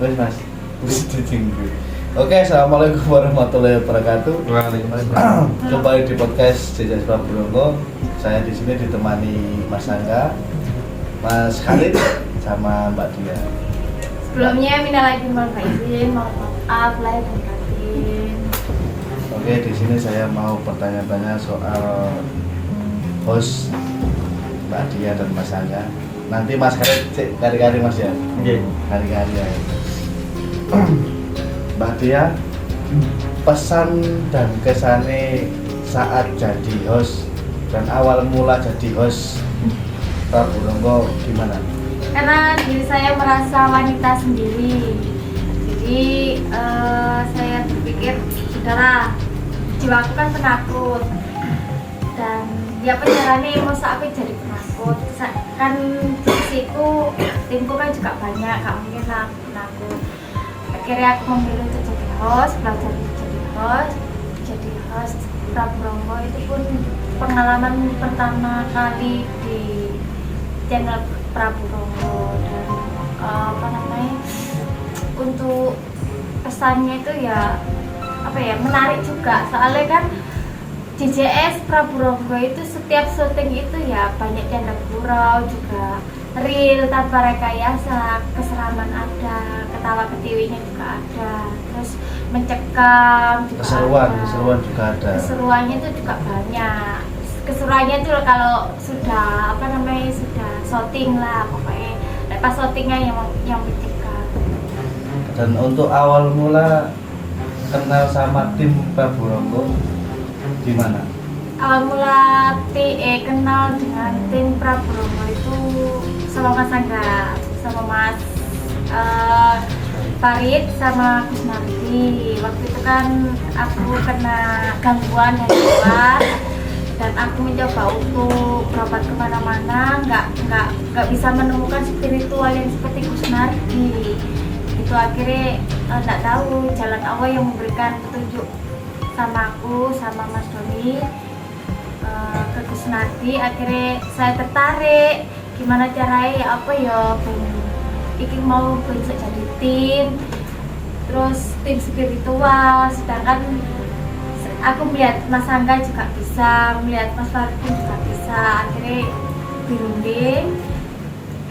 Wes Mas, wis ditunggu. Oke, assalamualaikum warahmatullahi wabarakatuh. Waalaikumsalam. Kembali di podcast JJ Praburongo. Saya di sini ditemani Mas Angga, Mas Khalid, sama Mbak Dia. Sebelumnya minal aidin wal faizin, mohon maaf lahir dan batin. Oke, di sini saya mau bertanya-tanya soal host Mbak Dia dan Mas Angga. Nanti Mas Khalid kari-kari Mas ya. Iya. Kari-kari ya. Mbak Dia, pesan dan kesannya saat jadi host dan awal mula jadi host Praburongo gimana? Karena diri saya merasa wanita sendiri, jadi saya berpikir sudahlah, jiwaku kan penakut dan ya caranya masa aku jadi penakut kan di situ timku kan juga banyak, gak mungkin lah aku penakut. Akhirnya aku memilih untuk jadi host, belajar jadi host Praburongo. Itu pun pengalaman pertama kali di channel Praburongo dan untuk pesannya itu ya menarik juga, soalnya kan JJS Praburongo itu setiap syuting itu ya banyak canda gurau, juga real tanpa rekayasa, keseraman ada, ketawa ketiwinya juga ada, terus mencekam juga Keseruan juga ada. Keseruannya itu juga banyak. Keseruannya itu kalau sudah sudah syuting lah pokoknya. Pas syutingnya yang mencekam. Dan untuk awal mula kenal sama tim Praburongo gimana? Awal mula kenal dengan tim Praburongo itu sama Mas Angga, sama Mas Farid, sama Gus Nardi. Waktu itu kan aku kena gangguan dari luar dan aku mencoba untuk berobat kemana-mana, nggak bisa menemukan spiritual yang seperti Gus Nardi. Itu akhirnya nggak tahu jalan Allah yang memberikan petunjuk sama aku, sama Mas Doni ke Gus Nardi. Akhirnya saya tertarik gimana caranya ingin mau bisa jadi tim, terus tim spiritual. Sedangkan aku melihat Mas Angga juga bisa, melihat Mas Farid juga bisa. Akhirnya berunding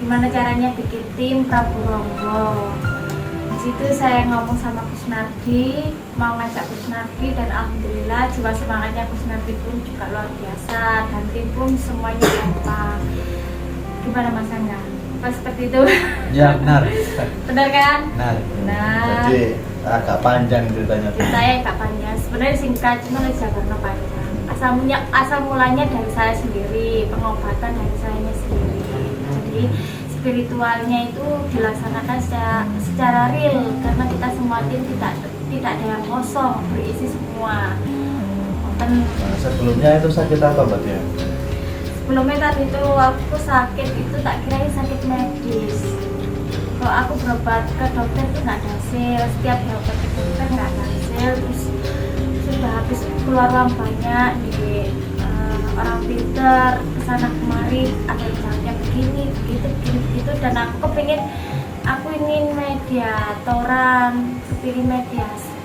gimana caranya bikin tim Praburongo. Di situ saya ngomong sama Gus Nardi, mau ngajak Gus Nardi, dan alhamdulillah jiwa semangatnya Gus Nardi pun juga luar biasa dan tim pun semuanya kompak. Gimana Mas Angga? Pas seperti itu? Ya benar. Benar kan? Benar. Jadi agak panjang ceritanya. Ceritanya agak panjang. Sebenarnya singkat, cuma karena panjang. Asal mulanya dari saya sendiri, pengobatan dari saya sendiri. Jadi spiritualnya itu dilaksanakan secara real karena kita semua tim tidak ada yang kosong, berisi semua. Sebelumnya itu sakit apa Mbak Dia? Sebelumnya tadi itu aku sakit itu tak kirain sakit medis. Kalau aku berobat ke dokter itu nggak ada hasil, setiap berobat ke dokter nggak ada hasil, terus sudah habis keluar uang banyak di orang pinter kesana kemari, ada yang begini begitu, dan aku ingin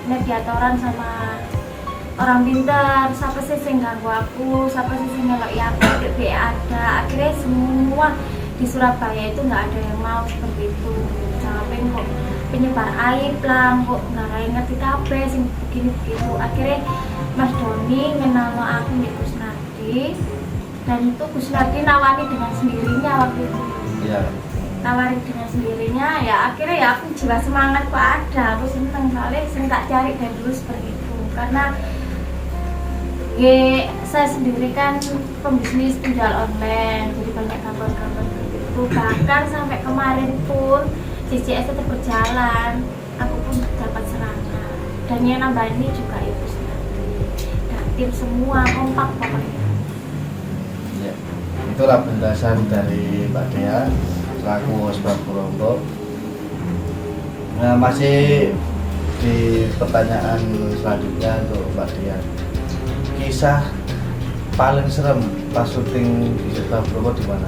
mediatoran sama orang pintar. Siapa sih yang ganggu aku, siapa sih yang ngelok ya aku, ada. Akhirnya semua di Surabaya itu nggak ada yang mau seperti itu. Sampai kok penyebar aib lah, kok nggak ngerti kabeh sing begini begitu. Akhirnya Mas Doni ngenal aku di Gus Nardi, dan itu Gus Nardi nawari dengan sendirinya waktu itu. Iya. Nawari dengan sendirinya, ya akhirnya ya aku jiwa semangat kok ada. Aku seneng soalnya sering tak cari dari dulu seperti itu, karena saya sendiri kan pembisnis penjual online, jadi banyak kabar-kabar itu. Bahkan sampai kemarin pun JJS tetap berjalan, aku pun dapat serangan. Dan yang nambah ini juga itu sendiri, dan tim semua kompak pokoknya. Ya. Itulah penjelasan dari Mbak Dia selaku host Praburongo. Nah, masih di pertanyaan selanjutnya untuk Mbak Dia. Kisah paling serem pas syuting di Praburongo di mana?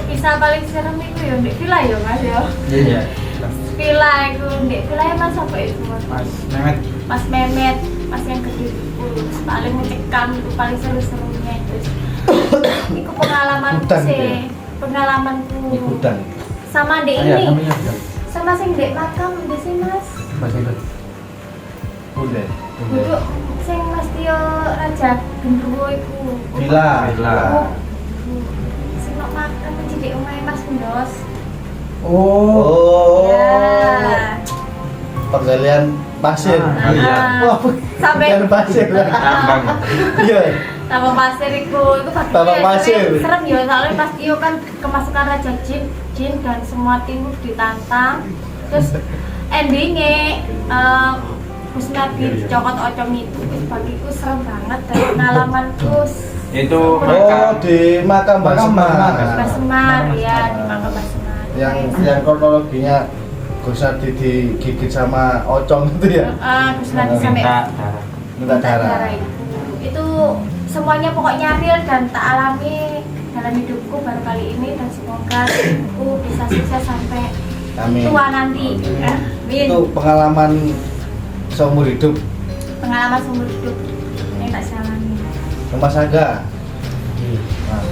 Kisah paling serem itu ya di villa ya Mas ya. Iya. villa itu di villa mas apa itu Mas Mehmet. Mas Mehmet, mas yang gede itu paling mencekam itu paling seru-serunya itu. Itu pengalamanku Hutan gitu ya? sih, pengalamanku Di gudang. sama di Iya, ini, namanya apa? sama sing dek makam di sini mas. Mas itu. Bunda. Duduk sing Mas Tio Raja Gendruwo itu. Villa. Sing nok makam cilik omahe Mas Ndos. Oh. Ya. Penggalian pasir. Iya. Wah, Sampai penggalian pasir. Tambang. Iya. tambah pasir itu bagian Tambah pasir. serem ya soalnya Mas Tio kan kemasukan Raja Jin dan semua timur ditantang. Terus endingnya Gus Nabi cokot ocong itu bagiku serem banget dan pengalamanku Itu Oh, di makam Mbak Semar. Mbak Semar ya di makam Mbak Semar Yang kronologinya Gus Nadi digigit sama ocong itu ya. Gus Nabi sampai Minta darah. itu semuanya pokoknya real dan tak alami dalam hidupku baru kali ini dan semoga hidupku bisa sukses sampai Amin. tua nanti. Amin. Itu pengalaman seumur hidup. Pengalaman seumur hidup yang tak saya alami. Mas Aga. Nah,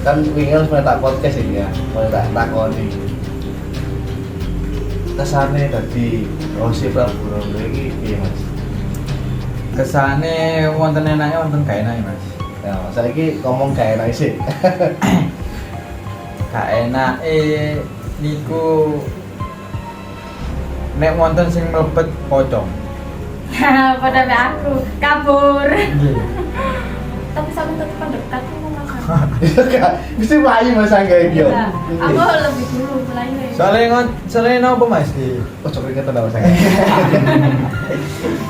kan wingi harus tak podcast ini ya. Kalau tak takoni. Kesane dadi Rosi Prabu Rondo iki piye, Mas? Kesane wonten enake wonten gak enake Mas. Ya, saiki ngomong gak enak sih. Gak enake niku nek wonten sing mlebet pocong. Pada aku kabur. Nggih. Tapi sama tetap dekat tuh Mas. Iya Kak, mesti mlayu Mas Aga iki yo. Iya, aku lebih dulu mulainya. Soale napa Mas iki? Oh, coba keringetan Mas Aga.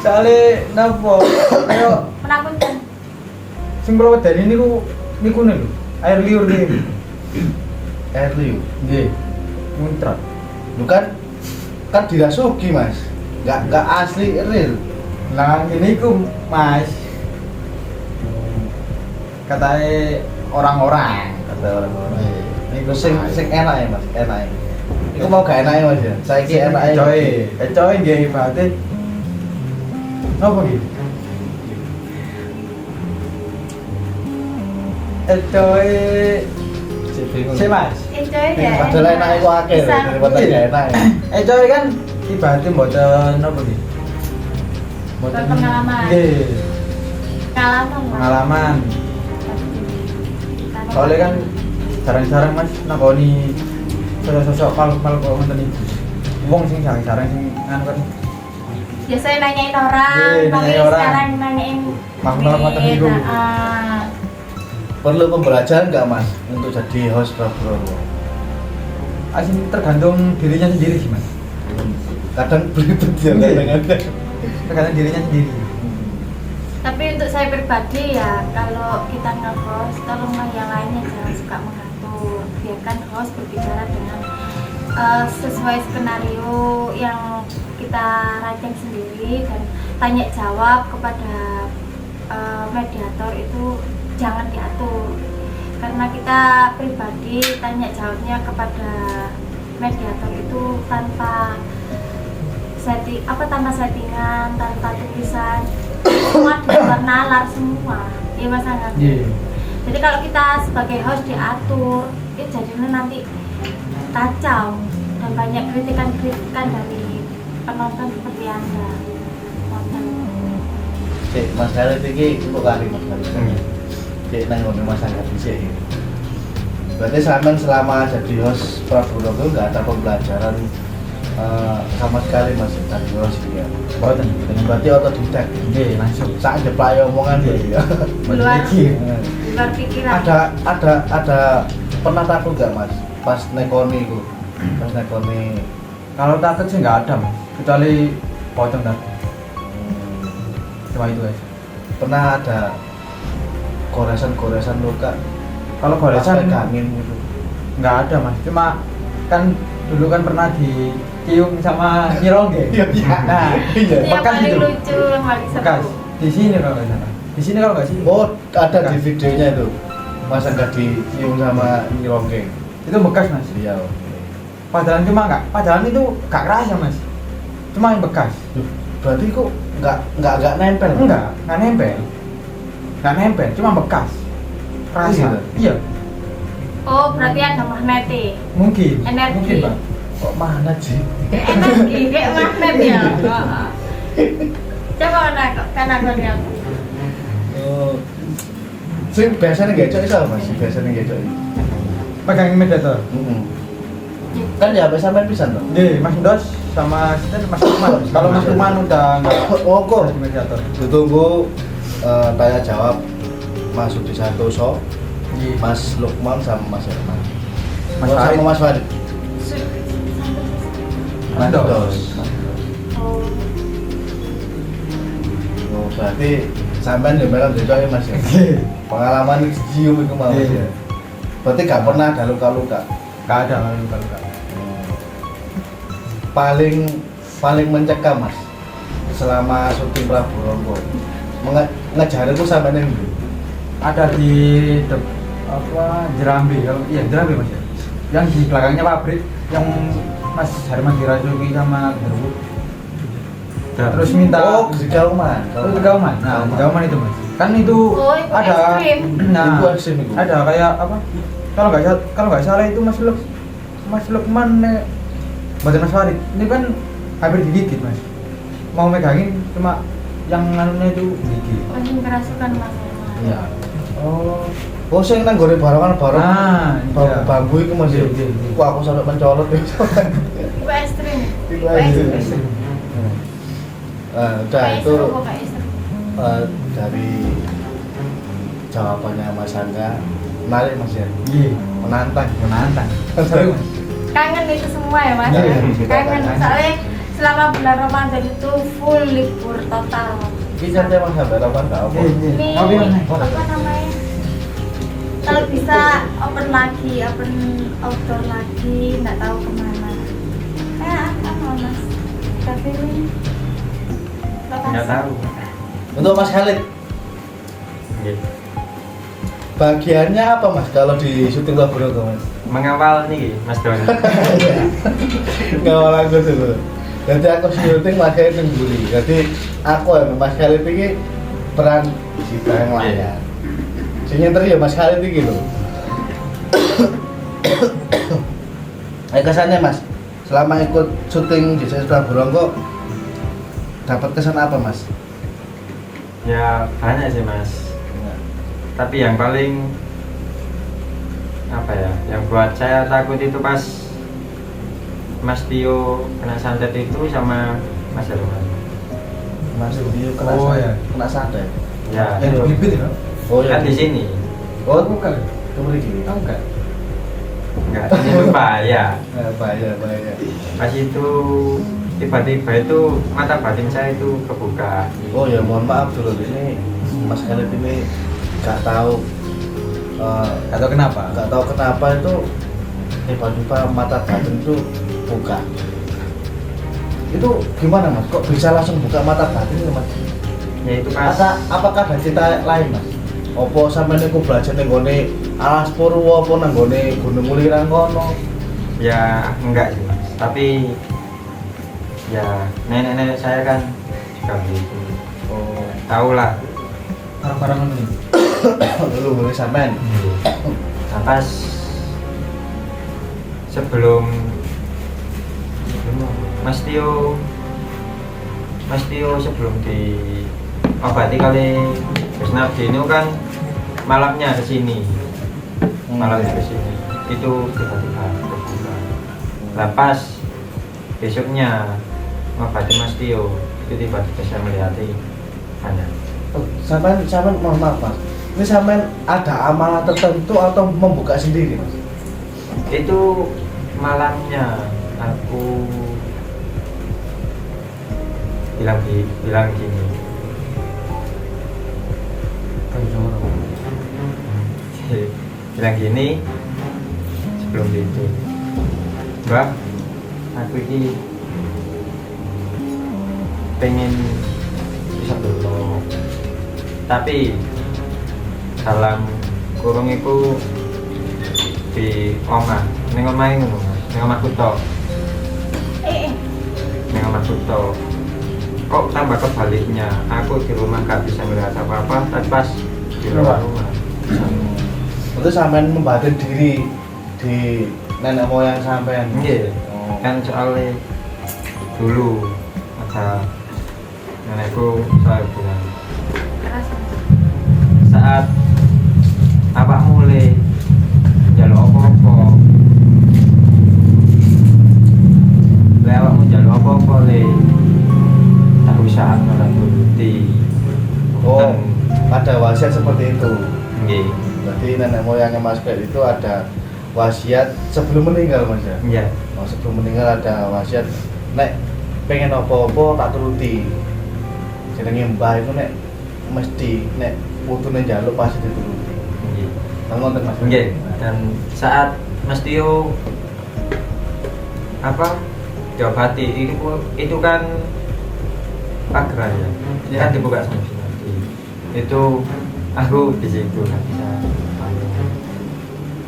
Soale napa? Ayo Menakutkan. sing mlebet dari niku lho. Air liur niki. Air liu. Nggih. Muntrat. Kan dirasuki Mas. Enggak asli real. Lah ini ku Mas. Katanya orang-orang. Kata orang-orang. Niku Sing enak ya Mas, enak. Iku mau gak enak ya Mas ya. Saiki enak ya. Coy nggih ibate. Napa iki? Coy Si bingung. si Mas. Enjoy ya. Padahal enak iku akeh Bisa. daripada gak enak. Coy kan ibate mboten napa iki? Bukan pengalaman. Nggih, Pengalaman. Mas. pengalaman. Soalnya kan jarang-jarang Mas nakoni sosok-sosok makhluk kok ngoten iki. Wong sing jarang-jarang sing anu kan Biasanya nanyain orang, Iya, tapi nanyain orang. sekarang nanyain Makhluk ngoten duit, niku. Perlu pembelajaran nggak Mas untuk jadi host Prabu Rondo? asing tergantung dirinya sendiri sih Mas. Kadang belibet ya Iya. kadang-kadang. Tergantung dirinya sendiri. Tapi untuk saya pribadi ya, kalau kita nge-host, tolonglah yang lainnya jangan suka mengatur. Biarkan host berbicara dengan sesuai skenario yang kita rancang sendiri dan tanya jawab kepada mediator itu jangan diatur. Karena kita pribadi tanya jawabnya kepada mediator itu tanpa tanpa settingan, tanpa tulisan, semua di luar nalar semua, ya Mas Angga. Iya. Jadi kalau kita sebagai host diatur, itu jadinya nanti kacau dan banyak kritikan-kritikan dari penonton seperti Anda. Nonton. Cek Mas Khalid iki untuk kali Mas Khalid. Cek nang ngomong Mas Khalid dhisik. Berarti sampean selama jadi host Prabu Rondo nggak ada pembelajaran sama sekali Mas tadi host ya. Boten. Berarti otodidak. Nggih, langsung. Sak jeplay omongan ya. Di luar- Iki. di luar pikiran. Ada pernah takut nggak Mas pas nekoni itu? Pas nekoni Kalau takut sih nggak ada Mas, kecuali pocong tadi. Cuma itu guys. pernah ada goresan luka Kalau goresan pas angin gitu. nggak ada Mas, cuma kan dulu kan pernah dicium sama Nyirongge. Iya. Nah, Itu yang bekas paling itu. lucu, yang paling Bekas seru. di sini kalau nggak salah. Di sini kalau nggak sih. Oh, ada di Bekas. videonya itu. Masa nggak dicium sama nyirongkeng? Itu bekas Mas. Iya. Oke. padahal itu gak kerasa mas, cuma yang bekas. Berarti kok nggak nempel? Nggak nempel, cuma bekas. Rasa. Gitu? Iya. Oh, berarti ada magnetnya. Mungkin. Energi. Mungkin bang. Kok mana sih? Energi kayak magnet ya. Coba kan aku lihat. Oh. Sing biasanya gecok itu apa mas? Biasanya gecok itu? Pegang mediator. Kan ya sampai sampai pisan toh? Iya, Mas Dos sama Mas Lukman. Kalau Mas Lukman udah nggak Oh kok? di mediator. Ditunggu tanya jawab Mas Budi Santoso, Iya. Mas Lukman sama Mas Herman. Mas Oh, Farid. sama Mas Farid. Mas Dos. Oh, Oh, berarti sampean ya memang gecok ya mas ya? Iya. Pengalaman cium itu mas ya? Iya. Berarti gak pernah ada luka-luka? Nggak ada kalau luka-luka. Paling mencekam mas selama syuting Prabu Ronggo ngejar itu sampai nih Ada di Jerambi, kalau iya Jerambi mas ya. Yang di belakangnya pabrik, yang Mas Herman dirasuki sama Gerwo. Terus minta di Kauman. di Kauman. Nah, di Kauman itu mas. Kan itu Oh, itu ada ekstrim. nah, Itu ekstrim itu. ada kayak apa? Kalau nggak salah itu Mas Lukman badan Mas Farid. Ini kan hampir digigit mas. Mau megangin cuma yang anunya itu digigit. Mungkin kerasukan mas. Iya. Oh. Oh, saya nang goreng barengan bareng. Nah, iya. Bambu itu mas ya. Iya, iya. Wah, aku sampai mencolot ya. Itu ekstrim. Itu ekstrim. Udah itu dari jawabannya Mas Angga menarik mas ya, Iya. menantang. Seru mas. Kangen itu semua ya mas. Iya. Kangen soalnya selama bulan Ramadan itu full libur total. Bisa deh mas sampai kapan tahu? Iya. Ini Tapi mana? apa namanya? Kalau bisa open lagi, open outdoor lagi, nggak tahu kemana. Akan mas. Tapi ini lokasi. Nggak tahu. Untuk Mas Khalid, Iya. bagiannya apa mas kalau di syuting Prabu Ronggo mas? Mengawal nih Mas Doni. Ngawal aku dulu. Jadi aku syuting Mas Khalid nengguri. Jadi aku ya Mas Khalid ini peran si yang layar. Si nyenter ya Mas Khalid ini loh. Kesannya mas, selama ikut syuting di Prabu Ronggo dapat kesan apa mas? Ya banyak sih Mas. Tapi yang paling apa ya? Yang buat saya takut itu pas Mas Tio kena santet itu sama Mas Herman. Mas dia kena Oh, ya. kena santet. Ya. Yang itu. bibit ya? Oh ya. Kan di sini. Oh Bukan. kemari gini. Tahu nggak? Enggak, ini lupa ya. Bahaya. Pas itu tiba-tiba itu mata batin saya itu kebuka. Oh ya mohon maaf dulu ini Mas Khalid ini nggak tahu Atau kenapa? nggak tahu kenapa itu tiba-tiba mata batin itu buka. Itu gimana mas? Kok bisa langsung buka mata batin ya mas? Ya itu pas Apakah ada cerita lain mas? Opo sampe niku belajar ning gone Alas Purwo apa nang gone Gunung Mulirang kono? ya enggak sih Mas. Tapi ya nenek-nenek saya kan juga begitu. Oh, Tahu lah. Barang-barang ini. dulu mulai sampean. Nah, pas sebelum Mas Tio sebelum diobati kali Gus Nardi itu kan malamnya ke sini. Malamnya ke sini. Itu tiba-tiba terbuka. Lah pas besoknya ngobati Mas Tio, itu tiba-tiba saya melihati banyak. Oh, sampean mohon maaf mas. Ini sampean ada amalan tertentu atau membuka sendiri mas? Itu malamnya aku bilang gini, bilang gini sebelum itu, Mbak, aku ini pengen bisa dulu, tapi dalam kurung itu di omah, neng omah ngono mas, Nang omahku tok. Eh, Nang omahku tok. Kok tambah kebaliknya, aku di rumah gak bisa melihat apa-apa, tapi pas di luar rumah bisa. Itu sampean membatin diri di nenek moyang sampean. Iya, Oh. kan soalnya dulu ada nenekku saya bilang keras. saat apa mulai jalur apa-apa lewatmu jalur apa-apa le tak usah malah turuti. Oh, ada wasiat seperti itu. Nggih. Berarti nenek moyangnya Mas Bel itu ada wasiat sebelum meninggal Mas ya? Iya. Oh, sebelum meninggal ada wasiat nek pengen apa-apa tak turuti. Jenenge mbah itu nek mesti nek putune njaluk pasti dituruti. Nggih. Ngoten Mas. Nggih. Dan saat Mas Tio apa diobati itu kan pagar ya. Ya. Kan dibuka sama si Nabi. Itu aku di situ nggak bisa.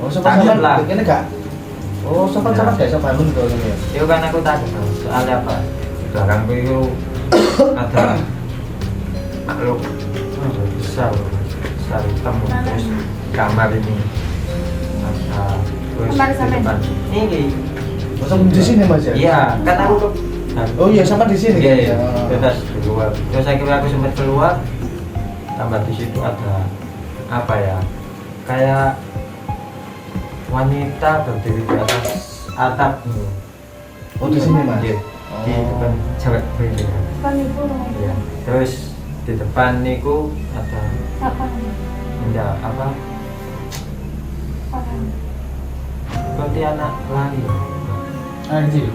Oh, sempat Takut sampean lah. ini gak? Oh, sempat Ya. gak iso bangun to ngene ya. Itu kan aku takut soalnya apa? Di belakangku itu ada makhluk besar hitam terus kamar ini ada terus Kamar di sampean? depan ini Masa di sini Mas ya? iya kan aku Oh iya, sama di sini. iya Ya. bebas keluar terus akhirnya aku sempat keluar tambah di situ ada apa ya kayak wanita berdiri di atas atap nih. Oh, di sini Mas. Iya, di Oh. depan cewek berdiri. Kan ibu Iya. Terus di depan niku ada apa? enggak apa Orang. kuntilanak lari. Anjir.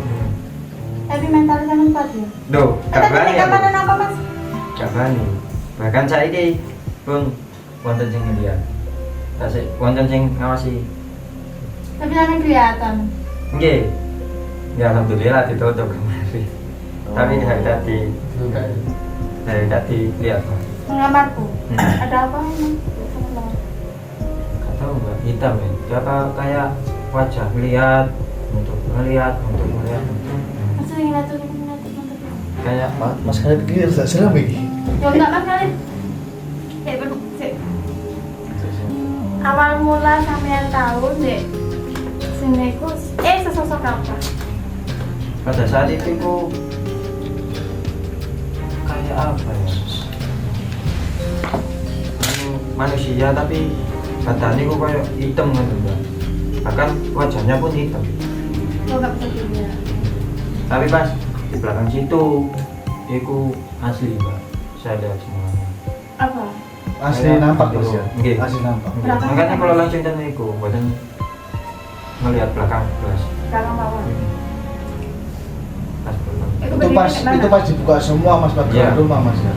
Tapi mental zaman kuat ya. Duh, gak Tapi berani nek aku. kapanan apa Mas? Gak berani. Bahkan saiki pun wonten sing ngeliat. Tasik wonten sing ngawasi. Tapi sampean kelihatan. Nggih. Ya alhamdulillah ditutup kemarin. Tapi dari tadi lihat Mas. Mengamarku. Hmm. Ada apa emang? Gak tahu Mbak, hitam ya. Dia kayak wajah melihat untuk melihat. Masih ingin atur Kayak Mas Khalid iki gak serem iki. Ya enggak Mas Khalid. Sik. Awal mula sampean tahu dek sini ku sesosok apa? pada saat itu ku kayak apa ya manusia tapi badannya ku kayak hitam kan Mbak. Bahkan wajahnya pun hitam Lo enggak bisa dilihat. tapi pas di belakang situ itu asli Mbak, saya lihat semuanya. Apa? Asli Kayak nampak gitu. Mas ya. Nggih. Asli nampak. Belakang Makanya apa? kalau langsung dan itu buatan melihat belakang belas Belakang bawah. pas belakang. Itu pas dibuka semua Mas Iya. bagian rumah Mas ya.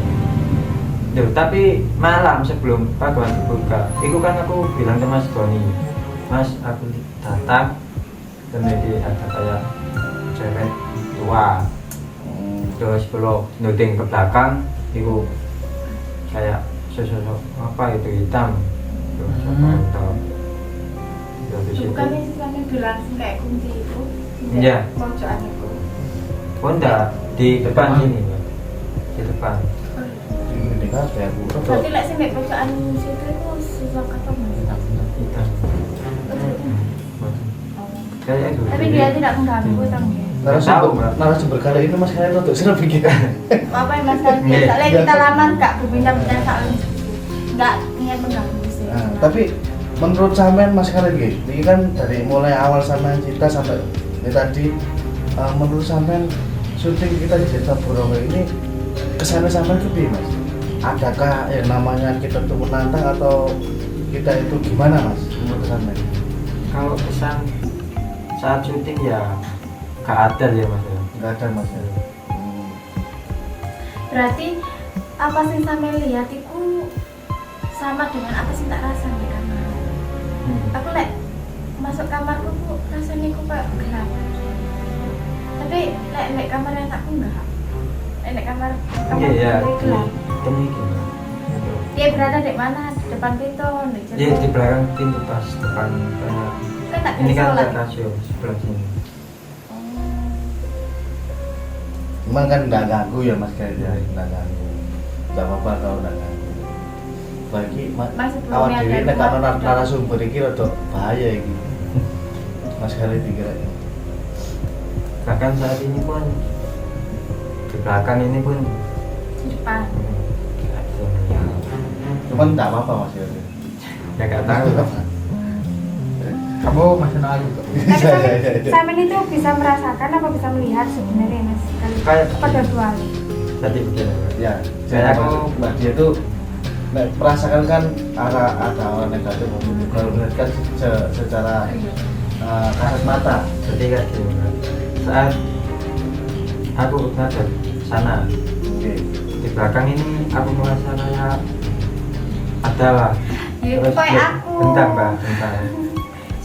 Duh, tapi malam sebelum paguan dibuka, itu kan aku bilang ke Mas Doni, Mas aku datang dan jadi ada kayak cewek tua, terus kalau nuting ke belakang, itu kayak sosok apa itu hitam, terus apa itu, dari situ. Bukannya sih sampean bilang sih kayak kunci itu. Iya. Pojokan itu. Oh enggak, di depan sini, Mbak. Di depan. Ini kan kayak buruk. Berarti lek sing nek pojokan situ itu sesosok apa Mas? Hitam. Kayak itu. Tapi dia tidak mengganggu tang ya. Tahu, Mbak. Narasumber kali ini Mas Khalid untuk serem iki. Apa yang Mas Khalid? Nggih. Soalnya kita lama enggak berbincang-bincang soal ini. Enggak niat mengganggu sih. Nah, tapi menurut sampean Mas Khalid ini kan dari mulai awal sampean cerita sampai ini tadi menurut sampean syuting kita di Desa Borongo ini kesannya sampean itu piye, Mas? Adakah yang namanya kita itu menantang atau kita itu gimana Mas menurut sampean? Kalau kesan saat syuting ya gak ada ya Mas. Enggak ada Mas. Berarti apa sih sampe lihat itu sama dengan apa sih tak rasa di kamar. Aku lek masuk kamarku kok rasanya kok kayak gelap. Tapi lek kamar yang takku enggak. Lek kamar Iya ya, gelap. demikian. Dia berada di mana? Di depan pintu, di Iya di belakang pintu pas depan kayak Kan tak ini kan sholat. ada kasio sebelah sini. Cuman kan nggak ganggu ya Mas Khalid ya, nggak ganggu. Nggak apa-apa kalau nggak ganggu. Bagi Mas, sebelumnya awal ada diri nek dua- ana narasumber iki rada bahaya iki. Mas Khalid dikira. Bahkan saat ini pun di belakang ini pun di depan. nggak bisa melihat. Cuman nggak apa-apa Mas Khalid. Ya nggak tahu. Kamu masih ayu kok. Tapi Samin itu bisa merasakan apa bisa melihat sebenarnya Mas? Kayak Pada dua. Jadi begini Mbak. Ya, Saya saya aku- Mbak dia tuh nek merasakan kan ada orang negatif positif. Kalau melihat kan secara kasat mata. Jadi kayak gini Mbak. Saat aku ngadep sana Oke. di belakang ini aku merasa kayak ada lah. Ya, Terus kayak ya, aku. bentar Mbak, bentar.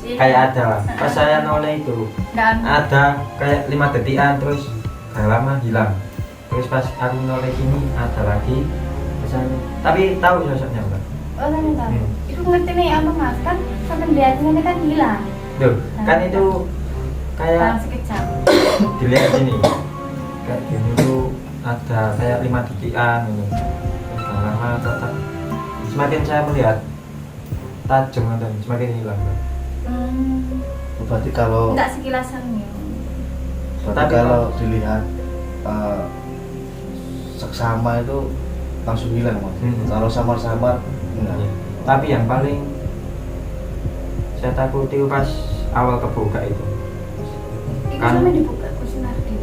Kayak ada lah. Pas saya noleh itu Dan ada kayak 5 detikan terus gak lama hilang. Terus pas aku noleh gini ada lagi. Misalnya, tapi tahu sosoknya Mbak. oh ternyata Hmm. itu ngerti nih apa Mas kan sampai lihatnya ini kan hilang. Duh, kan itu kayak Dalam sekejap. dilihat gini. Kayak gini tuh ada kayak 5 detikan ini. Terus gak lama kok semakin saya melihat tajam atau semakin hilang Mbak. Berarti kalau Enggak sekilasannya. berarti kalau dilihat seksama itu langsung hilang Mas. Kalau samar-samar enggak. Iya. Tapi yang paling saya takuti pas awal kebuka itu. Itu Kan- sampai dibuka kursi nardi.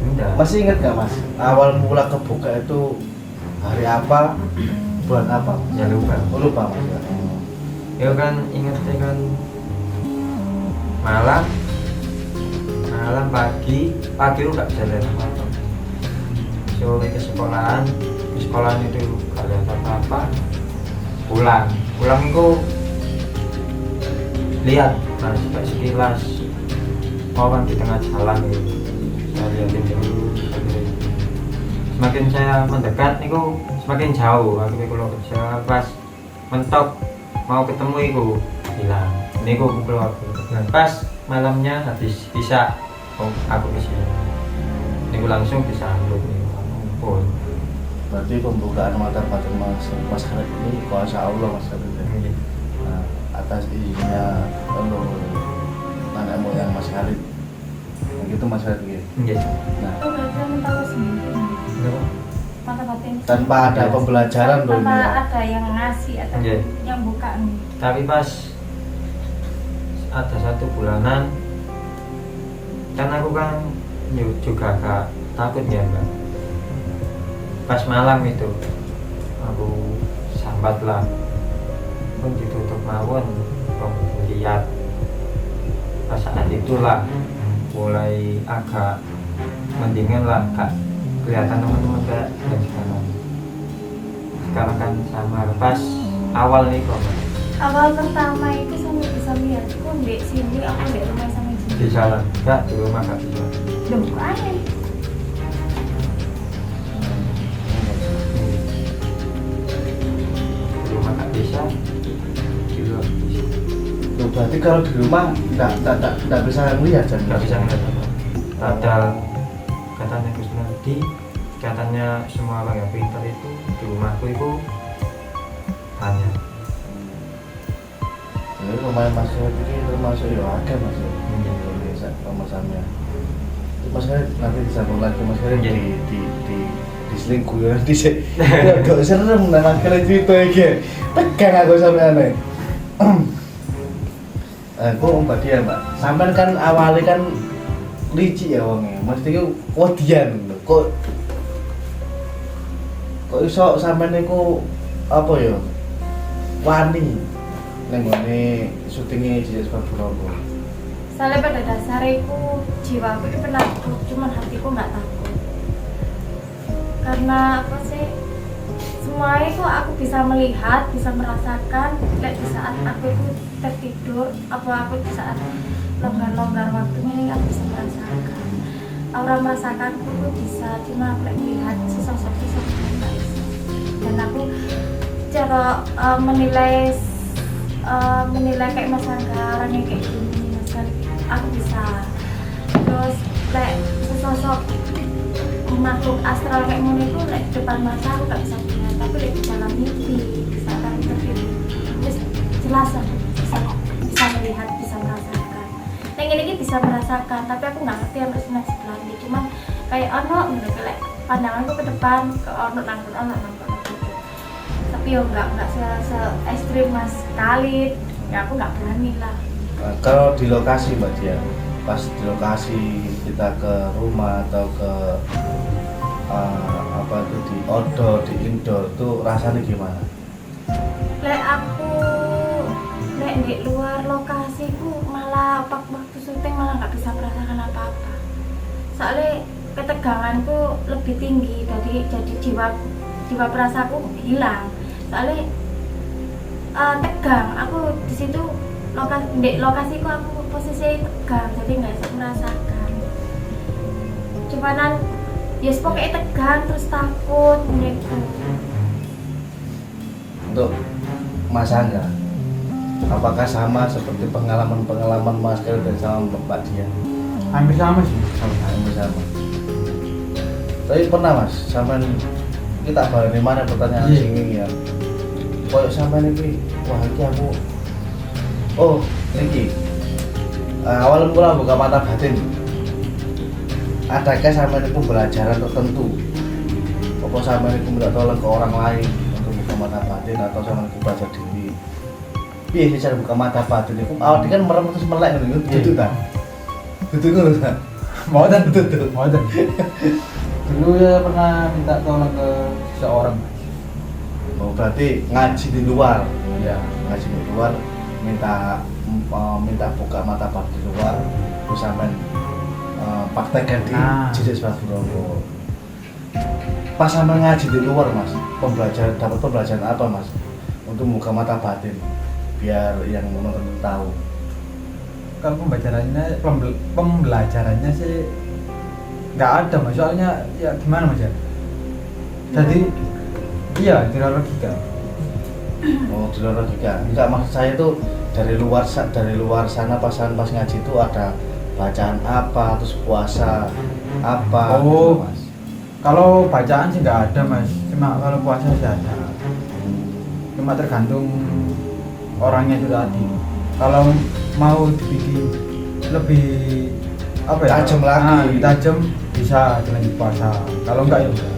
Enggak. Masih ingat nggak Mas? Awal mula kebuka itu hari apa? Bulan apa? Ya lupa. Oh, lupa Mas. Ya. Ya kan ingat saya kan malam pagi itu nggak bisa lihat apa-apa. Sore ke sekolahan itu nggak lihat apa-apa. Pulang itu lihat mas kayak sekilas orang di tengah jalan gitu. Saya lihatin dulu. Semakin saya mendekat niku semakin jauh. Aku kalau kerja pas mentok mau ketemu iku hilang. Niku aku keluar. Pas malamnya habis bisa aku kesini. Niku langsung bisa ambil niku. Ampun. Berarti pembukaan mata batin Mas Khalid ini kuasa Allah Mas Khalid. Iya. Nah, atas izinnya nenek moyang Mas Khalid. Nah, gitu Mas Khalid gitu. Iya. Nah, Oh berarti kamu tahu sendiri. Kenapa? Mata batin. tanpa ada pembelajaran loh Tanpa ini ya. ada yang ngasih atau Iya. yang buka nih. Tapi pas ada 1 bulanan kan aku kan juga gak takut ya Mbak. Pas malam itu aku sambat lah pun ditutup mawon kok lihat. Pas saat itulah mulai agak mendingan lah kak kelihatan teman-teman kayak yang sekarang kan sama pas awal nih kok Mbak. Awal pertama itu sampai bisa lihat. Kok di sini aku di rumah sama Di sini. jalan enggak di rumah gak bisa. Duh, kok aneh. Di rumah gak bisa di luar bisa. Tuh, berarti kalau di rumah nggak bisa melihat kan? Nggak bisa ngeliat apa. Padahal katanya Gus Nardi, katanya semua orang yang pintar itu di rumahku itu banyak. Jadi rumah Mas Khalid ini termasuk ya ada Mas ya. Iya. Biasa rumah samnya. Mas Khalid nanti disambung lagi Mas Khalid Iya. di diselingkuh ya nanti sih. Gak serem nah Mas Khalid cerita iki. Tegang aku sampe aneh. Aku Mbak Dia Mbak, sampean kan awalnya kan licik ya wongnya, mesti ku wedian lho. Kok iso sampean niku apa ya? Wani ning ngene syutinge Jejak Purworejo. Soalnya pada dasarnya aku jiwaku itu penakut, cuman hatiku nggak takut. Karena apa sih? Semua itu aku bisa melihat, bisa merasakan. Kayak di saat aku itu tertidur, apa aku di saat longgar-longgar waktunya ini aku bisa merasakan. Aura merasakanku tuh bisa, cuma aku lagi melihat sesosok-sosok itu nggak bisa. Dan aku cara menilai kayak Mas Angga orang yang kayak gini, Mas Angga, aku bisa. Terus kayak sesosok makhluk astral kayak ngono itu nek di depan mata aku gak bisa lihat, tapi nek di dalam mimpi saat aku tertidur terus jelas aku bisa melihat, bisa merasakan. Nek ini bisa merasakan, tapi aku nggak ngerti harus nang sebelah ini. Cuman kayak ono ngono kayak pandanganku ke depan ke ono nangkon gitu. Tapi yo nggak se ekstrim Mas Khalid. Ya aku nggak berani lah. Nah, kalau di lokasi Mbak Dia, pas di lokasi kita ke rumah atau ke apa itu di outdoor, di indoor itu rasanya gimana? Lek aku nek di luar lokasi ku malah waktu syuting malah nggak bisa merasakan apa-apa. Soalnya keteganganku lebih tinggi, jadi jiwa perasaku hilang. Soalnya tegang, aku di situ lokasiku aku posisi tegang, jadi nggak bisa merasakan. Cumanan ya pokoknya tegang terus takut gitu. Untuk Mas Angga, apakah sama seperti pengalaman Mas Khalid dan sama Mbak Dia? Hampir sama sih. Hampir sama. Tapi pernah Mas, sampean kita balik di mana pertanyaan singing ya? Koyok sampean iki, wah iki aku iki awalnya pula buka mata batin. Adakah sampean itu pembelajaran tertentu? Apa sampean itu minta tolong ke orang lain untuk buka mata batin atau sampean itu belajar diri? Piye sih cara buka mata batin itu? Awal kan merem terus melek ngono gitu kan. Betul ngono kan? Mboten betul. Dulu ya pernah minta tolong ke seseorang. Oh, berarti ngaji di luar. Ya, Ngaji di luar minta buka mata batin di luar terus sampean praktekkan di Jejak Surabaya. Pas sampean ngaji di luar Mas, dapat pembelajaran apa Mas untuk buka mata batin biar yang menonton tahu? kalau pembelajarannya sih nggak ada Mas, soalnya ya gimana Mas ya, jadi iya di luar logika. Oh, di luar logika. Enggak, maksud saya itu dari luar sana pas ngaji itu ada bacaan apa, terus puasa apa gitu, Mas. Kalau bacaan sih nggak ada Mas, cuma kalau puasa sih ada. Cuma tergantung orangnya itu tadi. Kalau mau dibikin lebih apa ya, tajam lagi, tajam bisa dilanjut puasa. Kalau enggak ya udah.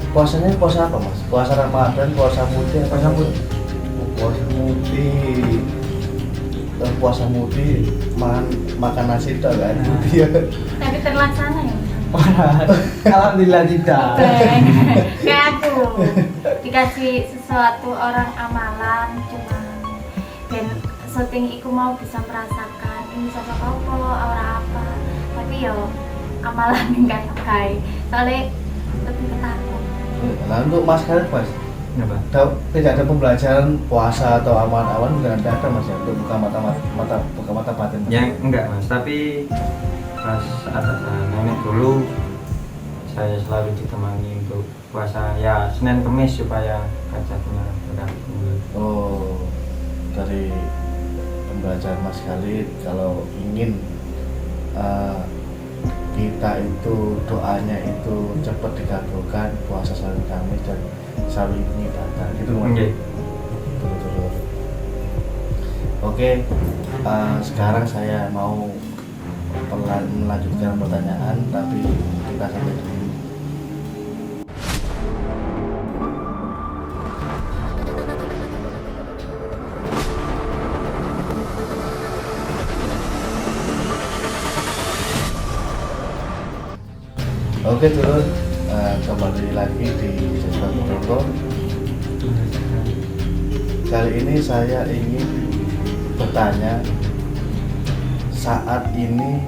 Puasanya puasa apa Mas? Puasa Ramadan, puasa mudik, Puasa mudik. Puasa mudik. Puasa mudik makan nasi tok kan? Iya. Tapi terlaksana ya. Alhamdulillah tidak. Kayak aku dikasih sesuatu orang amalan cuman dan syuting iku mau bisa merasakan ini sosok apa, aura apa, tapi yo amalan enggak kayak soalnya lebih ketakut. Nah, untuk Mas Khalid Mas, tidak ada pembelajaran puasa atau awan-awan nggak ada Mas ya untuk buka mata batin? Ya enggak Mas, tapi pas ada nenek dulu saya selalu ditemani untuk puasa ya Senin Kemis supaya hajatnya terkabul. Oh, dari pembelajaran Mas Khalid kalau ingin kita itu doanya itu cepat dikabulkan, puasa Senin Kamis dan selalu ibadah gitu Mas. Betul. Oke, sekarang saya mau melanjutkan pertanyaan tapi kita sampai dulu. Oke turun, kembali lagi di Jejak Surabaya. Kali ini saya ingin bertanya, saat ini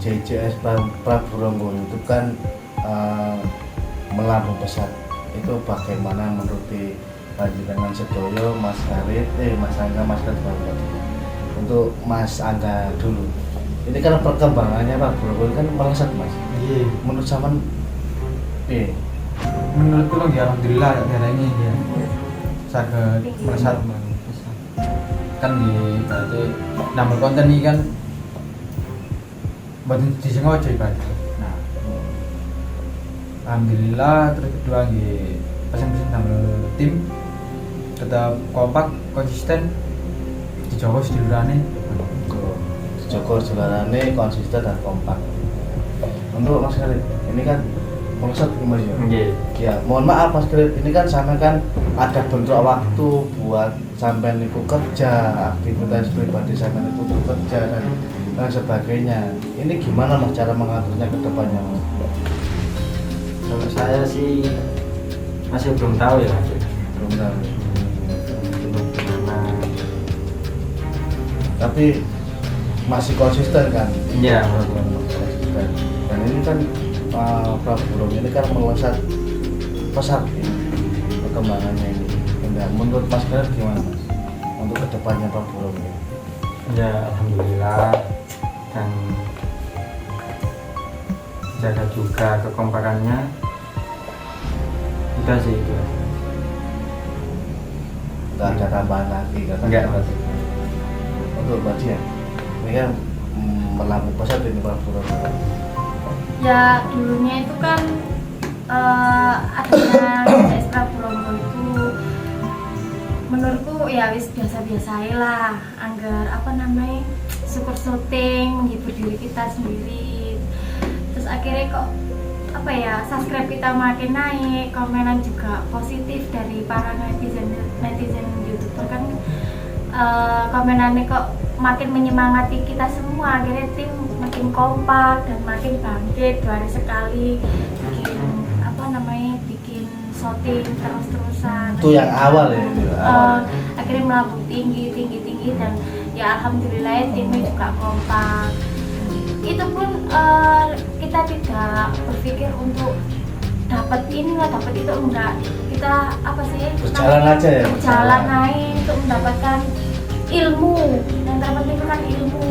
JJS Praburonggo itu kan melambung pesat. Itu bagaimana menurut panjenengan sedoyo Mas Khalid, Mas Angga, Mas Khalid. Untuk Mas Angga dulu. Ini kan perkembangannya Praburonggo kan melesat Mas. Iya. Menurut sampean Menurutku lagi alhamdulillah daerah ini ya sangat melesat kan di berarti nama konten ini kan buat di Sengaja ibaratnya. Nah, alhamdulillah. Terus kedua nggih pesen-pesen damel tim tetap kompak konsisten dijogo sedulurane. Joko jualannya konsisten dan kompak. Untuk Mas Khalid, ini kan konsep gimana ya? Nggih. Ya, mohon maaf Mas Khalid, ini kan sampai kan ada bentuk waktu buat sampai niku kerja, aktivitas pribadi sampai niku kerja dan sebagainya. Ini gimana Mas cara mengaturnya ke depannya Mas? Kalau saya sih masih belum tahu ya. Belum tahu. Belum gimana. Tapi masih konsisten kan? Iya. Konsisten. Dan ini kan Prabu Burung ini kan melesat pesat ini perkembangannya ini. Enggak, menurut Mas Khalid gimana Mas? Untuk kedepannya Prabu Burung ini? Ya alhamdulillah, dan jaga juga kekompakannya. Udah sih itu. Enggak ada tambahan lagi kan? Enggak, Mas. Untuk Mbak Dian, ini kan melakukan pesat ini Prabu Burung. Ya dulunya itu kan adanya BTS Prabu Ronggo itu menurutku ya wis biasa-biasa lah, anggar apa namanya syukur syuting, menghibur diri kita sendiri. Terus akhirnya kok apa ya, subscribe kita makin naik, komenan juga positif dari para netizen YouTuber kan. Komenannya kok makin menyemangati kita semua, akhirnya tim makin kompak dan makin bangkit 2 hari sekali bikin apa namanya, bikin shooting terus-terusan. Itu yang awal ya? Itu awal. Akhirnya melambung tinggi dan ya alhamdulillah ya, timnya juga kompak. Itu pun kita tidak berpikir untuk dapat ini lah, dapat itu, enggak. Kita apa sih? Berjalan aja ya? Berjalan naik untuk mendapatkan ilmu. Yang terpenting itu kan ilmu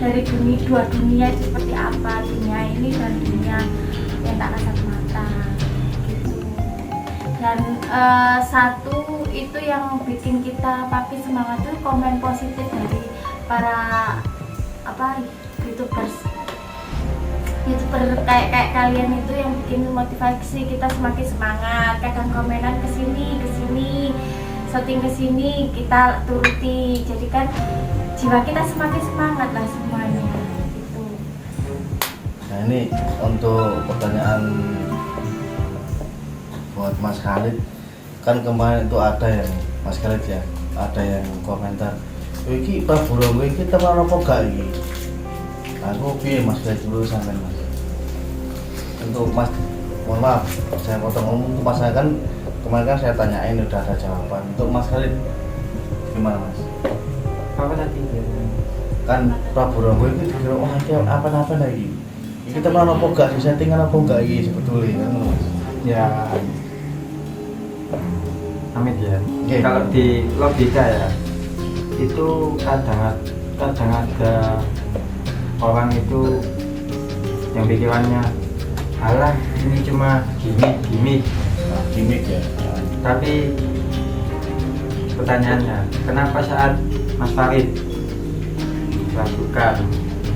dari dua dunia itu seperti apa, dunia ini dan dunia yang tak kasat mata gitu. Dan satu itu yang bikin kita makin semangat tuh komen positif dari para apa youtuber kayak kalian itu, yang bikin motivasi kita semakin semangat. Kadang komenan kesini syuting kesini kita turuti, jadi kan jiwa kita semakin semangat lah semuanya gitu. Nah ini untuk pertanyaan buat Mas Khalid, kan kemarin itu ada yang Mas Khalid ya, ada yang komentar, iki Prabu Ronggo iki teman apa gak iki? Aku piye Mas Khalid dulu sampean Mas? Untuk Mas, mohon maaf saya potong ngomong, untuk Mas kan kemarin kan saya tanyain udah ada jawaban. Untuk Mas Khalid gimana Mas? Apa tadi? Kan Prabu Ronggo itu dikira wah iki apa-apa lagi. Iki teman apa gak di settingan apa enggak iki sebetulnya kan Mas? Ya amit ya. Oke. Kalau di logika ya, itu kadang ada orang itu yang pikirannya, alah ini cuma gimmick. Nah, gimmick ya. Tapi pertanyaannya, kenapa saat Mas Farid lakukan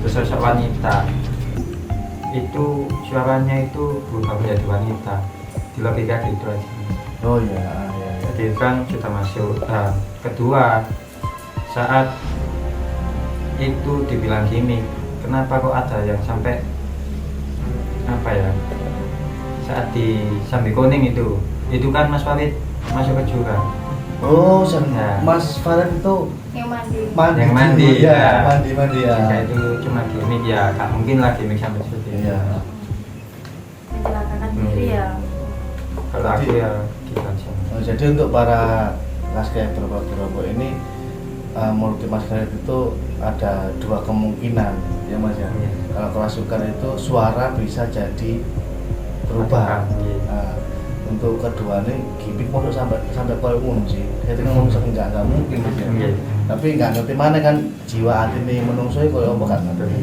sosok wanita itu suaranya itu berubah menjadi wanita? Di logika gitu aja. Oh iya, ya. Jadi kan sudah masuk. Nah, kedua, saat itu dibilang gimmick, kenapa kok ada yang sampai apa ya, saat di Sambi Kuning itu kan Mas Farid masuk ke jurang. Oh, Ya. Mas Farid itu Yang mandi. Yang mandi, ya. ya. Mandi ya. Jika itu cuma gimmick ya, tak mungkin lah gimmick sampai seperti itu. Iya. Mencelakakan diri ya. Kalau aku ya gitu aja. Oh, jadi untuk para laskar Prabu Ronggo ini menurut Mas Khalid itu ada 2 kemungkinan ya Mas ya. Iya. Kalau kerasukan itu suara bisa jadi berubah. Iya. Nah, untuk kedua nih gimmick mau sampai koyo ngono sih. Saya ngomong enggak mungkin Mas ya. Iya. Tapi nggak ngerti mana kan jiwa hati nih menungso koyo apa kan ngerti.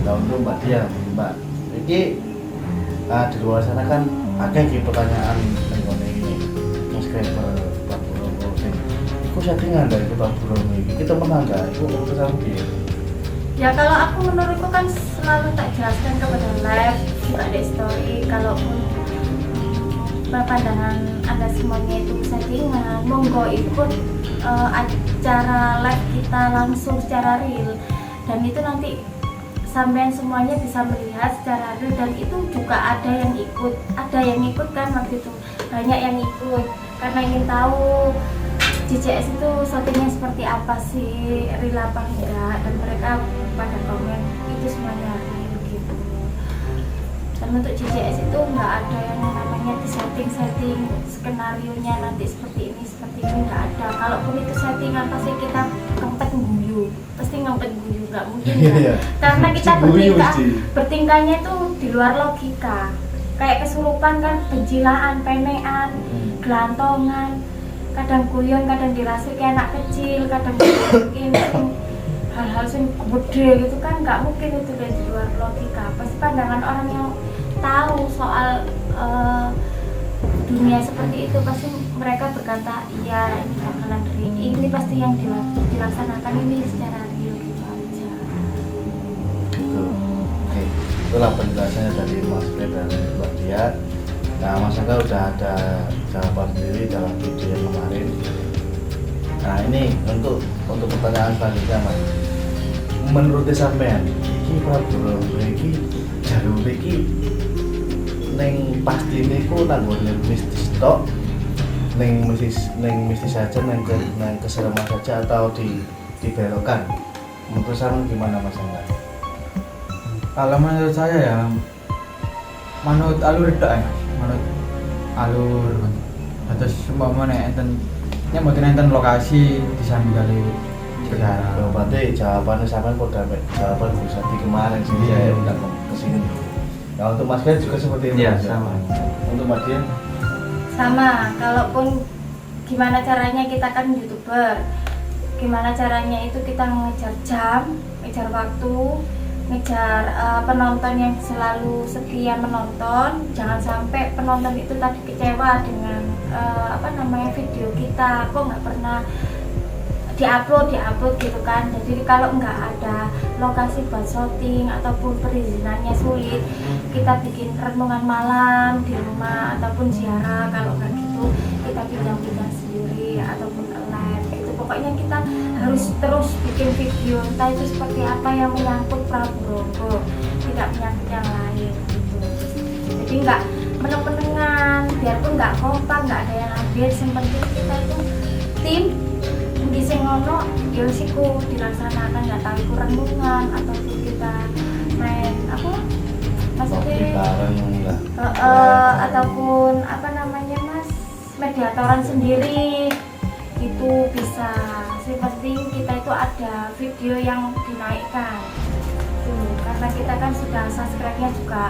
Nah untuk Mbak Dian, Mbak, ini di luar sana kan ada pertanyaan mengenai ini subscriber Prabu Ronggo sing iku settingan dari Prabu Ronggo iki kita menang gak? Iku menurut kamu piye? Ya kalau aku menurutku kan selalu tak jelaskan kepada live, juga ada story, kalaupun pandangan Anda semuanya itu settingan, monggo ikut acara live kita langsung secara real, dan itu nanti sampean semuanya bisa melihat secara real, dan itu juga ada yang ikut kan waktu itu, banyak yang ikut karena ingin tahu JJS itu settingnya seperti apa sih, real apa enggak, dan mereka pada komen itu semuanya real gitu. Dan untuk JJS itu nggak ada yang namanya di setting skenario-nya nanti seperti ini nggak ada. Kalaupun itu settingan pasti kita ngempet guyu, nggak mungkin Iya. kan? Karena kita Guyu mesti. bertingkahnya itu di luar logika, kayak kesurupan kan, pencilaan, penean, gelantongan, kadang guyon, kadang dirasuki anak kecil, kadang mungkin hal-hal yang gede gitu kan, nggak mungkin itu dari di luar logika. Pasti pandangan orang yang tahu soal dunia seperti itu, pasti mereka berkata iya ini bakalan real, ini pasti yang dilaksanakan ini secara real gitu aja. Gitu. Oke, itulah penjelasannya dari Mas Fred dan Mbak Dia. Nah, Mas Angga udah ada jawaban sendiri dalam video yang kemarin. Nah, ini untuk pertanyaan selanjutnya, Mas. Menurut sampean, iki Prabu iki jalur iki neng pasti niku nanggone mistis tok, neng mistis saja, neng kesereman saja, atau dibelokkan? Menurut sampean gimana, Mas Angga? Kalau menurut saya ya manut alur tok ya, manut alur. Terus umpamane enten mboten enten lokasi disambi kali negara. Berarti jawabannya sampean kok jawaban bisa di kemarin sih saya undang ke sini. Nah, untuk Mas Fred juga seperti itu. Iya, Mas, ya? sama. Untuk Mbak Dian? Sama, kalaupun gimana caranya kita kan YouTuber, gimana caranya itu kita ngejar jam, ngejar waktu, ngejar penonton yang selalu setia menonton. Jangan sampai penonton itu tadi kecewa dengan video kita, kok nggak pernah diupload gitu kan. Jadi kalau nggak ada lokasi buat syuting ataupun perizinannya sulit, kita bikin renungan malam di rumah ataupun ziarah. Kalau nggak gitu kita pinjam sendiri ataupun live gitu. Pokoknya kita harus terus bikin video, entah itu seperti apa yang menyangkut Prabu Ronggo, tidak menyangkut yang lain gitu. Jadi nggak meneng-menengan, biarpun nggak kompak, nggak ada yang habis, yang penting kita itu tim di sing ngono ya siku dilaksanakan, nggak tahu itu renungan ataupun kita main apa maksudnya ataupun mas mediatoran sendiri itu bisa. Yang penting kita itu ada video yang dinaikkan tuh, karena kita kan sudah subscribe-nya juga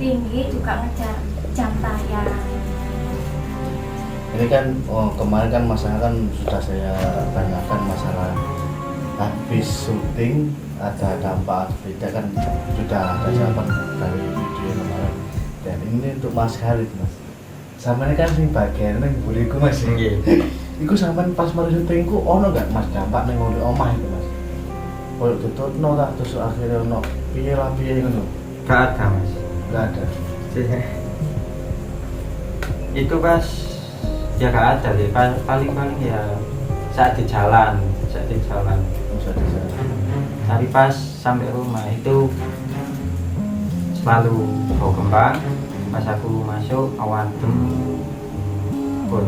tinggi, juga ngejar jam tayang. Ini kan kemarin kan masalah kan sudah saya tanyakan masalah habis syuting ada dampak beda kan, sudah ada jawaban dari video kemarin. Dan ini untuk Mas Khalid, Mas. Sama ini kan sing bagian nang buriku, Mas. Nggih. Iku sampean pas mari syuting ku ono gak Mas dampak ning omah itu, Mas? Koyo tutupno ta terus akhirnya ono piye ngono. Gak ada, Mas. Enggak ada. Itu pas ya gak ada deh, paling ya saat di jalan Bisa di sana. tapi pas sampai rumah itu selalu bau kembang. Pas aku masuk awan pun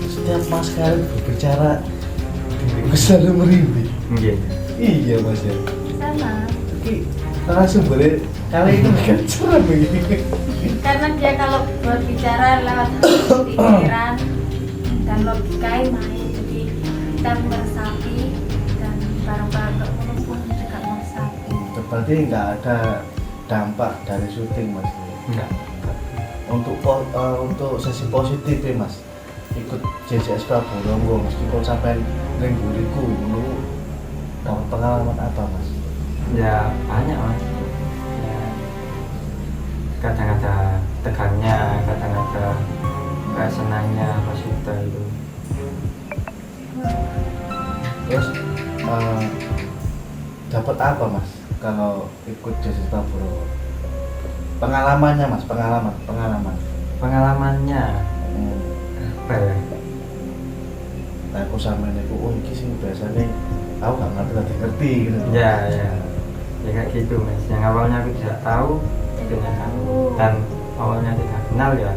Setiap Mas Khalid berbicara diriku selalu merinding. nggih. Iya, Mas ya. Sama, Iki narasumbernya kali itu gak cerah begini. karena dia kalau berbicara lewat pikiran dan logika main, jadi kita meresapi dan barang-barang kerumunan pun juga meresapi. Berarti nggak ada dampak dari syuting, Mas. Enggak. Untuk sesi positif ya, Mas. Ikut JJS Prabu Ronggo meskipun sampai ning buriku dulu, dapat pengalaman apa, Mas? Ya banyak, Mas. Ya, kadang ada tegangnya, kadang ada gak senangnya pas sudah itu. Terus dapat apa, Mas, kalau ikut JJS Prabu Ronggo? Pengalamannya, Mas, pengalaman. pengalamannya apa ya? Nah aku sama ini oh ini sih biasanya aku gak ngerti gitu. Ya kayak gitu mas. Yang awalnya aku tidak tahu dengan kamu dan awalnya tidak kenal ya.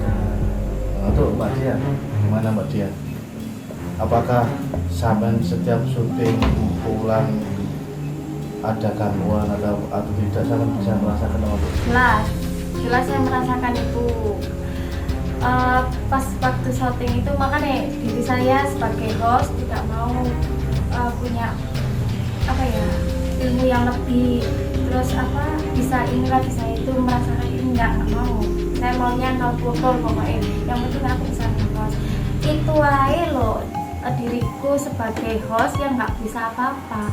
Nah, untuk Mbak Dian, gimana Mbak Dian? Apakah sampai setiap syuting pulang ada gangguan atau tidak sampai bisa merasakan apa? Jelas saya merasakan itu. Pas waktu syuting itu makanya diri saya sebagai host tidak mau punya apa ya ilmu yang lebih, terus apa bisa inilah bisa itu merasakan ini nggak mau. Saya maunya nol botol pokoknya, yang penting aku bisa host. Itu aja loh diriku sebagai host yang nggak bisa apa-apa.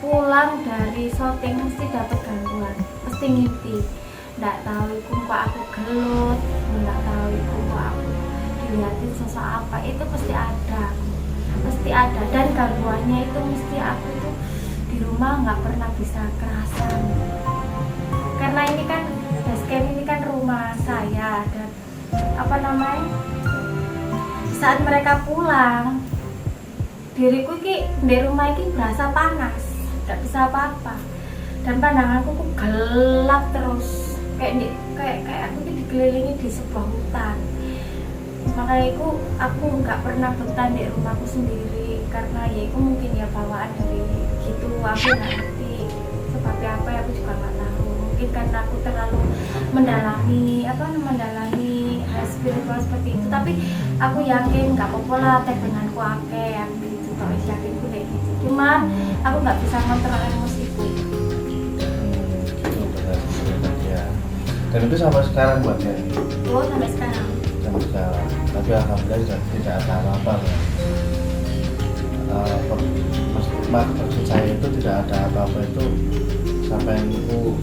Pulang dari syuting mesti dapat gangguan, mesti ngintip. Nggak tahu iku kok aku gelut, nggak tahu iku kok aku dilihatin sosok apa, itu pasti ada dan gangguannya itu mesti aku tuh di rumah nggak pernah bisa kerasan karena ini kan basecamp ini kan rumah saya dan apa namanya saat mereka pulang diriku ki di rumah ini berasa panas, nggak bisa apa-apa dan pandanganku kok gelap terus kayak aku ini dikelilingi di sebuah hutan. Makanya aku nggak pernah betah di rumahku sendiri karena ya itu mungkin ya bawaan dari gitu, aku nggak ngerti sebabnya apa ya, aku juga nggak tahu. Mungkin karena aku terlalu mendalami hal spiritual seperti itu, tapi aku yakin nggak apa-apa lah teh denganku akeh yang gitu, kalau yakinku kayak gitu. Cuman aku nggak bisa ngontrol emosiku. Dan itu sampai sekarang Mbak Dian? Oh sampai sekarang. Sampai sekarang. Tapi alhamdulillah tidak ada apa-apa ya. Maksud saya itu tidak ada apa-apa itu sampai aku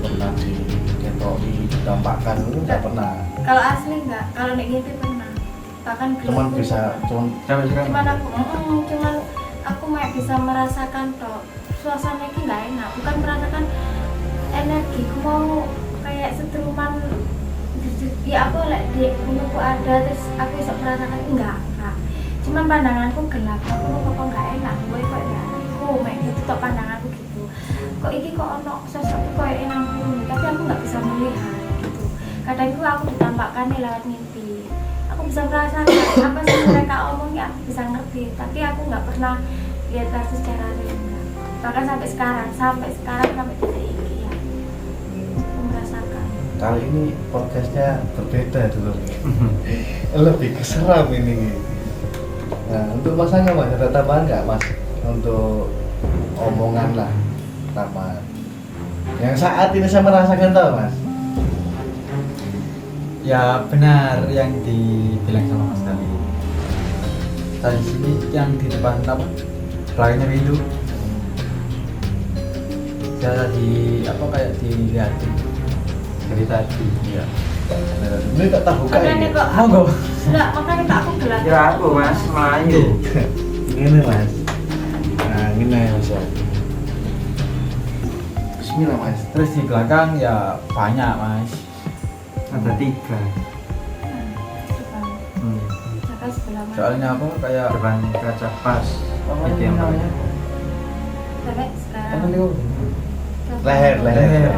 pernah diketoi, didampakkan itu nggak pernah. Kalau asli nggak, kalau nek gitu pernah. Bahkan Cuman bisa, cuman cuman aku mek bisa merasakan toh suasana ini nggak enak, bukan merasakan energiku mau kayak setruman ya aku lek di menurutku ada terus aku bisa merasakan enggak cuman pandanganku gelap aku kok nggak enak gue kok ya aku mek gitu toh pandanganku gitu kok ini kok ono sosok kok enak tapi aku nggak bisa melihat gitu kadang itu aku ditampakkan lewat mimpi aku bisa merasakan apa sih mereka omongnya aku bisa ngerti tapi aku nggak pernah lihat langsung secara real bahkan sampai sekarang sampai detik ini ya aku merasakan. Kali ini podcastnya berbeda dulu lebih keseram ini. Nah untuk Mas Angga Mas ada tambahan nggak Mas untuk omongan lah tambahan yang saat ini saya merasakan tahu Mas? Ya benar yang dibilang sama Mas tadi. Tadi sini yang di depan apa? Belakangnya pintu. Saya tadi apa kayak dilihatin dari tadi. Iya. Ini tak tahu Makanya kok Monggo. enggak, makanya kok aku gelap. Ya aku mas, Melayu. Ini Mas. Nah ini ya Mas ya. Bismillah Mas. Terus di belakang ya banyak Mas. Ada 3. Depan. Jaga sebelah mana? Soalnya apa kayak Depan kaca pas. apa Itu yang namanya? Sampai Apa sekarang. itu? Leher. Leher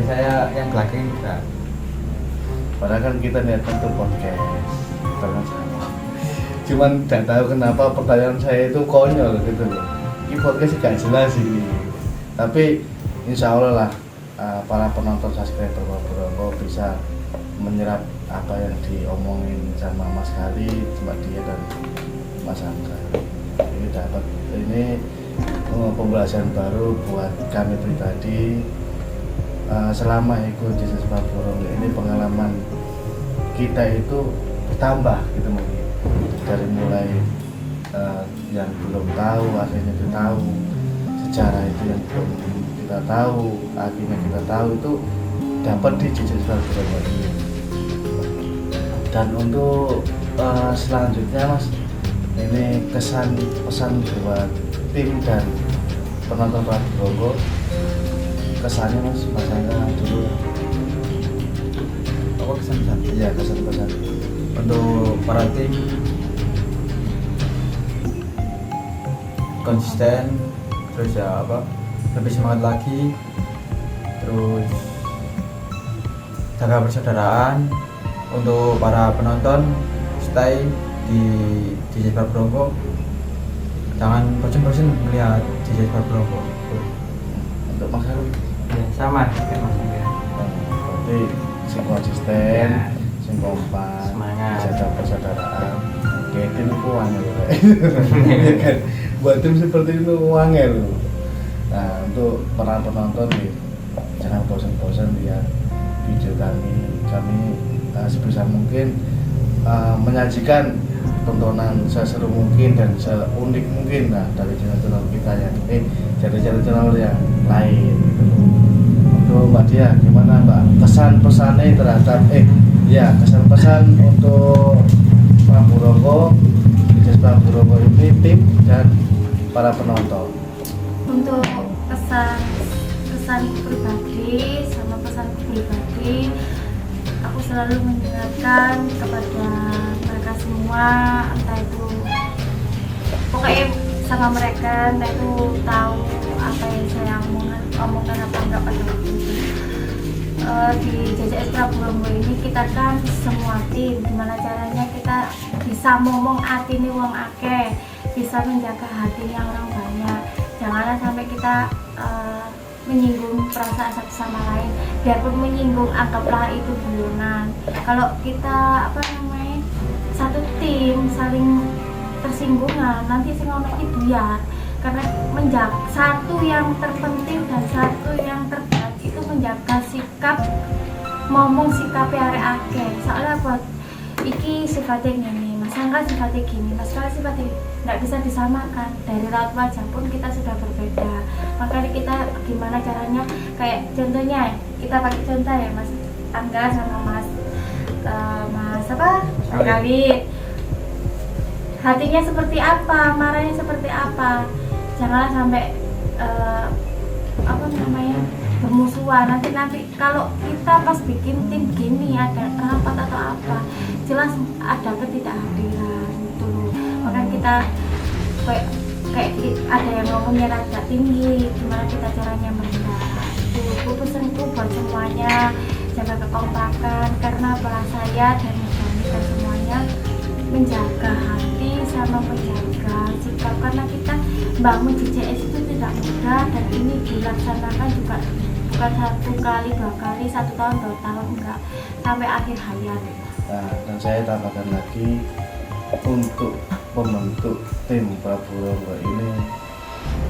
saya yang belakang juga. Padahal kan kita niatkan untuk podcast bareng sama. Cuman tidak tahu kenapa pertanyaan saya itu konyol gitu loh. Ini podcast gak jelas ini. Tapi insya Allah lah para penonton subscriber Bro bisa menyerap apa yang diomongin sama Mas Khalid, Mbak Dia dan Mas Angga. Ini pembelajaran baru buat kami pribadi. Selama ikut Jesus Forum ini pengalaman kita itu bertambah gitu mungkin dari mulai yang belum tahu akhirnya kita tahu, sejarah itu yang belum kita tahu akhirnya kita tahu itu dapat di Jesus Forum ini. Dan untuk selanjutnya Mas, ini pesan buat tim dan penonton Radio Bongo. Kesannya Mas Angga dulu. apa kesan-kesan Iya, kesan-kesan. untuk para tim konsisten, terus ya apa, lebih semangat lagi, terus jaga persaudaraan. Untuk para penonton, stay di DJ Bronco, jangan bosan-bosan melihat DJ Bronco. Untuk Mas Heru, Ya, sama kayak Mas Angga. berarti sing konsisten, Ya. sing kompak, Semangat. jaga persaudaraan. Kayak tim itu angel ya kan? Buat tim seperti itu angel. Nah, untuk para penonton nih, jangan bosan-bosan lihat video kami sebisa mungkin menyajikan tontonan seseru mungkin dan seunik mungkin dari channel-channel kita yang dari channel-channel yang lain gitu. Untuk Mbak Dia, gimana Mbak kesan pesannya terhadap kesan pesan untuk Prabu Roko, Prabu Roko ini tim dan para penonton. Untuk pesan pribadi sama pesanku pribadi, aku selalu mengingatkan kepada mereka semua, entah itu pokoknya sama mereka, entah itu tahu apa yang saya omongkan apa enggak pada waktu itu. Di JJS Prabu Roko ini kita kan semua tim, gimana caranya kita bisa ngomong hati nih wong akeh, bisa menjaga hatinya orang banyak. Janganlah sampai kita menyinggung perasaan satu sama lain, biarpun menyinggung anggaplah itu guyonan. Kalau kita satu tim saling tersinggungan, nanti sing ono iki buyar. Karena menjaga satu yang terpenting dan satu yang terberat itu menjaga sikap ngomong sikapnya arek akeh. Soalnya buat iki sifatnya gini, Mas Angga sifatnya gini, Mas Kala sifatnya nggak bisa disamakan. Dari raut wajah pun kita sudah berbeda. Makanya kita gimana caranya, kayak contohnya kita pakai contoh ya Mas Angga sama Mas Khalid. Hatinya seperti apa, marahnya seperti apa. Janganlah sampai bermusuhan. Nanti kalau kita pas bikin tim gini ada rapat atau apa, jelas ada ketidakhadiran gitu loh. Makanya kita kayak ada yang ngomongnya rada tinggi, gimana kita caranya merendah. Itu pesanku buat semuanya, jaga kekompakan, karena bahasa saya dan semuanya menjaga hati sama menjaga sikap, karena kita bangun JJS itu tidak mudah dan ini dilaksanakan juga bukan 1 kali 2 kali, 1 tahun 2 tahun, enggak, sampai akhir hayat. Nah, dan saya tambahkan lagi, untuk membentuk tim Prabu Roko ini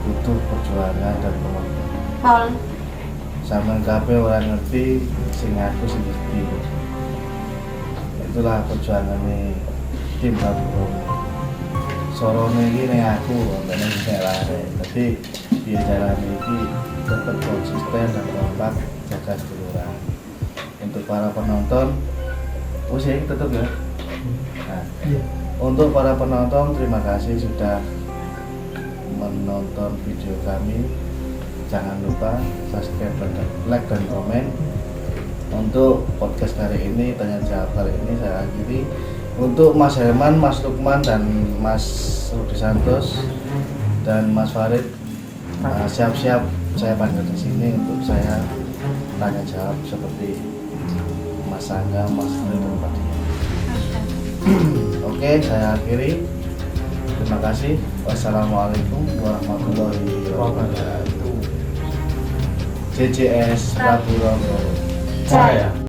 butuh perjuangan dan penonton. Paul, Sama kabeh orang ngerti, sing aku sing ngerti. Itulah perjuangannya tim Prabu Roko. Sorone iki ning aku, ambene nek lare. Dadi piye carane iki tetap konsisten dan kompak, jaga seduluran. Untuk para penonton, sih tetap ya. Nah, untuk para penonton, terima kasih sudah menonton video kami. Jangan lupa subscribe, like dan komen. Untuk podcast kali ini, tanya jawab kali ini saya akhiri. Untuk Mas Herman, Mas Lukman, dan Mas Rudi Santos dan Mas Farid, siap-siap saya panggil di sini untuk saya tanya jawab seperti Mas Angga, Mas Rudi dan Pak Dia. Oke, saya akhiri. Terima kasih. Wassalamualaikum warahmatullahi wabarakatuh. JJS Prabu Roko Jaya.